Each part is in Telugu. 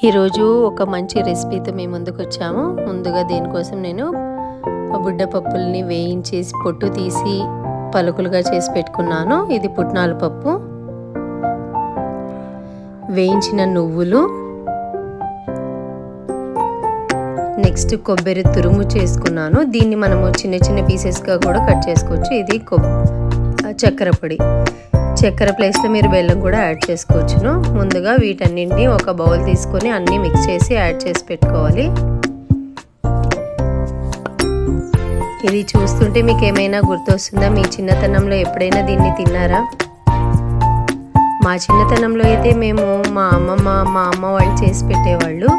ఈరోజు ఒక మంచి రెసిపీతో మేము ముందుకు వచ్చాము. ముందుగా దీనికోసం నేను బుడ్డపప్పుల్ని వేయించేసి పొట్టు తీసి పలుకులుగా చేసి పెట్టుకున్నాను. ఇది పుట్నాల పప్పు, వేయించిన నువ్వులు, నెక్స్ట్ కొబ్బరి తురుము చేసుకున్నాను. దీన్ని మనము చిన్న చిన్న పీసెస్గా కూడా కట్ చేసుకోవచ్చు. ఇది చక్కెర పొడి, చక్కెర ప్లేస్లో మీరు బెల్లం కూడా యాడ్ చేసుకోవచ్చును. ముందుగా వీటన్నింటినీ ఒక బౌల్ తీసుకొని అన్నీ మిక్స్ చేసి యాడ్ చేసి పెట్టుకోవాలి. ఇది చూస్తుంటే మీకు ఏమైనా గుర్తొస్తుందా? మీ చిన్నతనంలో ఎప్పుడైనా దీన్ని తిన్నారా? మా చిన్నతనంలో అయితే మేము మా అమ్మ వాళ్ళు చేసి పెట్టేవాళ్ళు.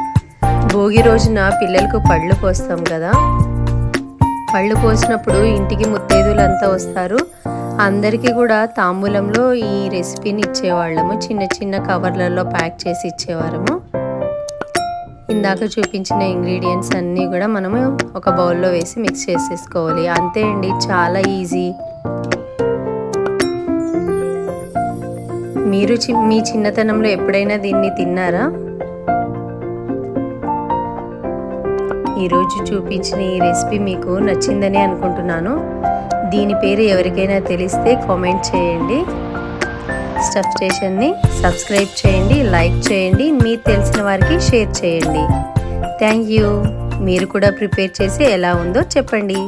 భోగి రోజున పిల్లలకు పళ్ళు పోస్తాం కదా, పళ్ళు పోసినప్పుడు ఇంటికి ముత్తైదులంతా వస్తారు. అందరికీ కూడా తాంబూలంలో ఈ రెసిపీని ఇచ్చేవాళ్ళము. చిన్న చిన్న కవర్లలో ప్యాక్ చేసి ఇచ్చేవారము. ఇందాక చూపించిన ఇంగ్రీడియంట్స్ అన్నీ కూడా మనము ఒక బౌల్లో వేసి మిక్స్ చేసేసుకోవాలి. అంతే అండి, చాలా ఈజీ. మీరు మీ చిన్నతనంలో ఎప్పుడైనా దీన్ని తిన్నారా? ఈరోజు చూపించిన ఈ రెసిపీ మీకు నచ్చిందని అనుకుంటున్నాను. దీని పేరు ఎవరికైనా తెలిస్తే కామెంట్ చేయండి. స్టఫ్ స్టేషన్ని సబ్స్క్రైబ్ చేయండి, లైక్ చేయండి, మీకు తెలిసిన వారికి షేర్ చేయండి. Thank you. మీరు కూడా ప్రిపేర్ చేసి ఎలా ఉందో చెప్పండి.